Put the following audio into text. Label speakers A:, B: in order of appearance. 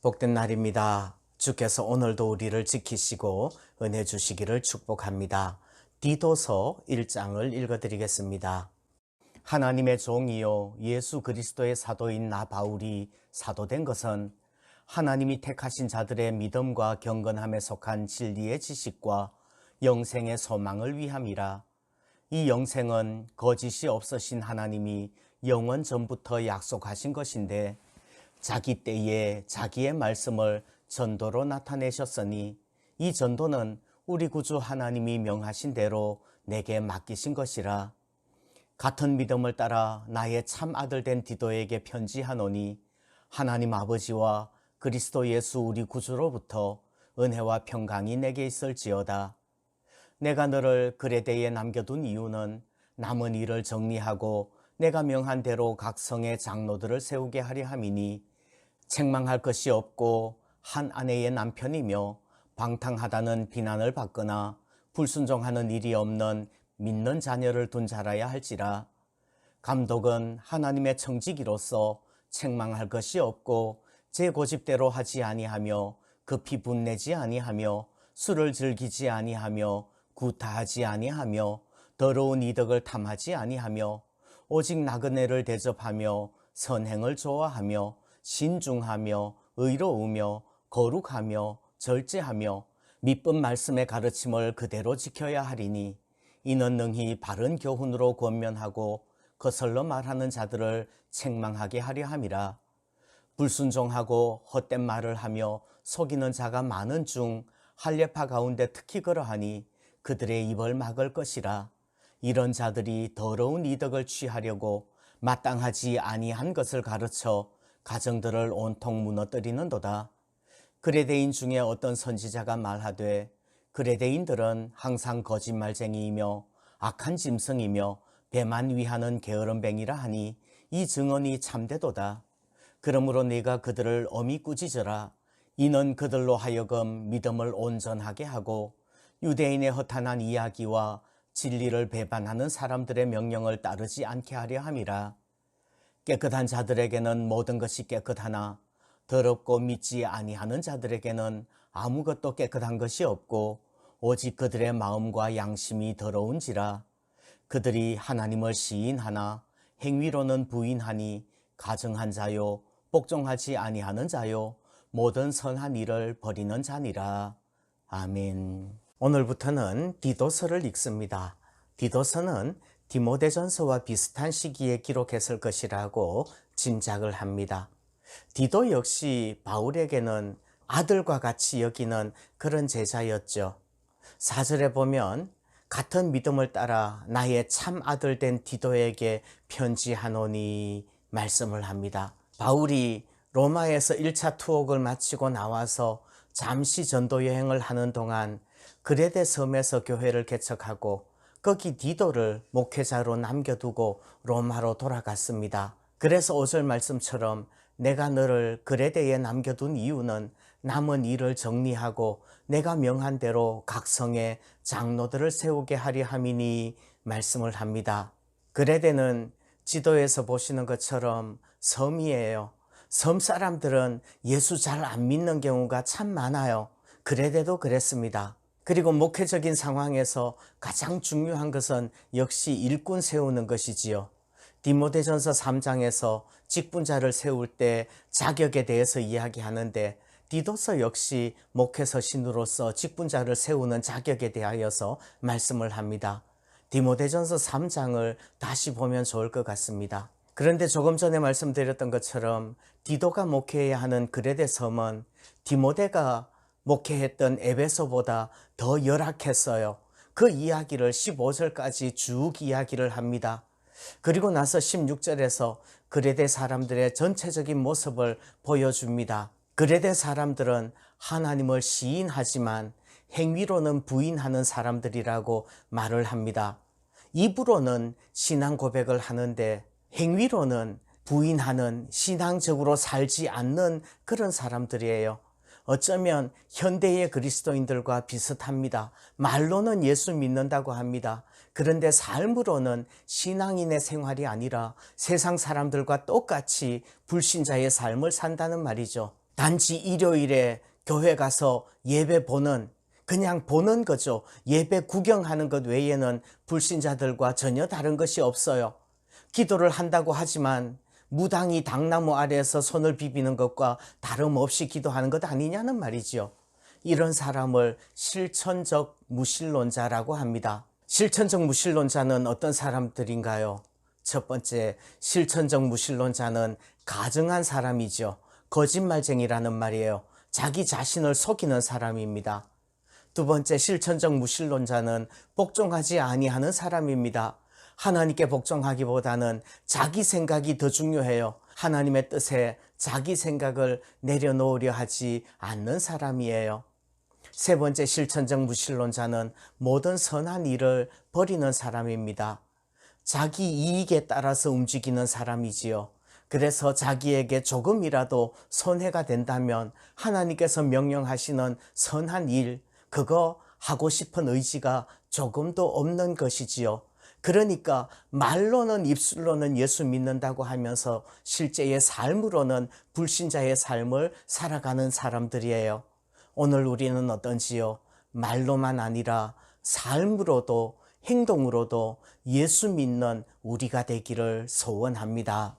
A: 복된 날입니다. 주께서 오늘도 우리를 지키시고 은혜 주시기를 축복합니다. 디도서 1장을 읽어드리겠습니다. 하나님의 종이요 예수 그리스도의 사도인 나 바울이 사도된 것은 하나님이 택하신 자들의 믿음과 경건함에 속한 진리의 지식과 영생의 소망을 위함이라. 이 영생은 거짓이 없으신 하나님이 영원 전부터 약속하신 것인데 자기 때에 자기의 말씀을 전도로 나타내셨으니 이 전도는 우리 구주 하나님이 명하신 대로 내게 맡기신 것이라. 같은 믿음을 따라 나의 참 아들 된 디도에게 편지하노니 하나님 아버지와 그리스도 예수 우리 구주로부터 은혜와 평강이 내게 있을지어다. 내가 너를 그레데에 남겨둔 이유는 남은 일을 정리하고 내가 명한 대로 각 성의 장로들을 세우게 하려 함이니 책망할 것이 없고 한 아내의 남편이며 방탕하다는 비난을 받거나 불순종하는 일이 없는 믿는 자녀를 둔 자라야 할지라. 감독은 하나님의 청지기로서 책망할 것이 없고 제 고집대로 하지 아니하며 급히 분내지 아니하며 술을 즐기지 아니하며 구타하지 아니하며 더러운 이득을 탐하지 아니하며 오직 나그네를 대접하며 선행을 좋아하며 신중하며 의로우며 거룩하며 절제하며 믿음 말씀의 가르침을 그대로 지켜야 하리니 이는 능히 바른 교훈으로 권면하고 거슬러 말하는 자들을 책망하게 하려 함이라. 불순종하고 헛된 말을 하며 속이는 자가 많은 중 할례파 가운데 특히 그러하니 그들의 입을 막을 것이라. 이런 자들이 더러운 이득을 취하려고 마땅하지 아니한 것을 가르쳐 가정들을 온통 무너뜨리는도다. 그레데인 중에 어떤 선지자가 말하되 그레데인들은 항상 거짓말쟁이이며 악한 짐승이며 배만 위하는 게으름뱅이라 하니 이 증언이 참되도다. 그러므로 네가 그들을 엄히 꾸짖으라. 이는 그들로 하여금 믿음을 온전하게 하고 유대인의 허탄한 이야기와 진리를 배반하는 사람들의 명령을 따르지 않게 하려 함이라. 깨끗한 자들에게는 모든 것이 깨끗하나 더럽고 믿지 아니하는 자들에게는 아무것도 깨끗한 것이 없고 오직 그들의 마음과 양심이 더러운지라. 그들이 하나님을 시인하나 행위로는 부인하니 가증한 자요 복종하지 아니하는 자요 모든 선한 일을 버리는 자니라. 아멘. 오늘부터는 디도서를 읽습니다. 디도서는 디모데전서와 비슷한 시기에 기록했을 것이라고 짐작을 합니다. 디도 역시 바울에게는 아들과 같이 여기는 그런 제자였죠. 4절에 보면 같은 믿음을 따라 나의 참 아들 된 디도에게 편지하노니 말씀을 합니다. 바울이 로마에서 1차 투옥을 마치고 나와서 잠시 전도 여행을 하는 동안 그레데 섬에서 교회를 개척하고 거기 디도를 목회자로 남겨두고 로마로 돌아갔습니다. 그래서 5절 말씀처럼 내가 너를 그레데에 남겨둔 이유는 남은 일을 정리하고 내가 명한 대로 각 성에 장로들을 세우게 하려 함이니 말씀을 합니다. 그레데는 지도에서 보시는 것처럼 섬이에요. 섬 사람들은 예수 잘 안 믿는 경우가 참 많아요. 그레데도 그랬습니다. 그리고 목회적인 상황에서 가장 중요한 것은 역시 일꾼 세우는 것이지요. 디모데전서 3장에서 직분자를 세울 때 자격에 대해서 이야기하는데 디도서 역시 목회 서신으로서 직분자를 세우는 자격에 대하여서 말씀을 합니다. 디모데전서 3장을 다시 보면 좋을 것 같습니다. 그런데 조금 전에 말씀드렸던 것처럼 디도가 목회해야 하는 그레데 섬은 디모데가 목회했던 에베소보다 더 열악했어요. 그 이야기를 15절까지 쭉 이야기를 합니다. 그리고 나서 16절에서 그레데 사람들의 전체적인 모습을 보여줍니다. 그레데 사람들은 하나님을 시인하지만 행위로는 부인하는 사람들이라고 말을 합니다. 입으로는 신앙 고백을 하는데 행위로는 부인하는, 신앙적으로 살지 않는 그런 사람들이에요. 어쩌면 현대의 그리스도인들과 비슷합니다. 말로는 예수 믿는다고 합니다. 그런데 삶으로는 신앙인의 생활이 아니라 세상 사람들과 똑같이 불신자의 삶을 산다는 말이죠. 단지 일요일에 교회 가서 예배 보는, 그냥 보는 거죠. 예배 구경하는 것 외에는 불신자들과 전혀 다른 것이 없어요. 기도를 한다고 하지만 무당이 당나무 아래에서 손을 비비는 것과 다름없이 기도하는 것 아니냐는 말이죠. 이런 사람을 실천적 무신론자라고 합니다. 실천적 무신론자는 어떤 사람들인가요? 첫 번째, 실천적 무신론자는 가증한 사람이죠. 거짓말쟁이라는 말이에요. 자기 자신을 속이는 사람입니다. 두 번째, 실천적 무신론자는 복종하지 아니하는 사람입니다. 하나님께 복종하기보다는 자기 생각이 더 중요해요. 하나님의 뜻에 자기 생각을 내려놓으려 하지 않는 사람이에요. 세 번째, 실천적 무신론자는 모든 선한 일을 버리는 사람입니다. 자기 이익에 따라서 움직이는 사람이지요. 그래서 자기에게 조금이라도 손해가 된다면 하나님께서 명령하시는 선한 일, 그거 하고 싶은 의지가 조금도 없는 것이지요. 그러니까 말로는, 입술로는 예수 믿는다고 하면서 실제의 삶으로는 불신자의 삶을 살아가는 사람들이에요. 오늘 우리는 어떤지요? 말로만 아니라 삶으로도 행동으로도 예수 믿는 우리가 되기를 소원합니다.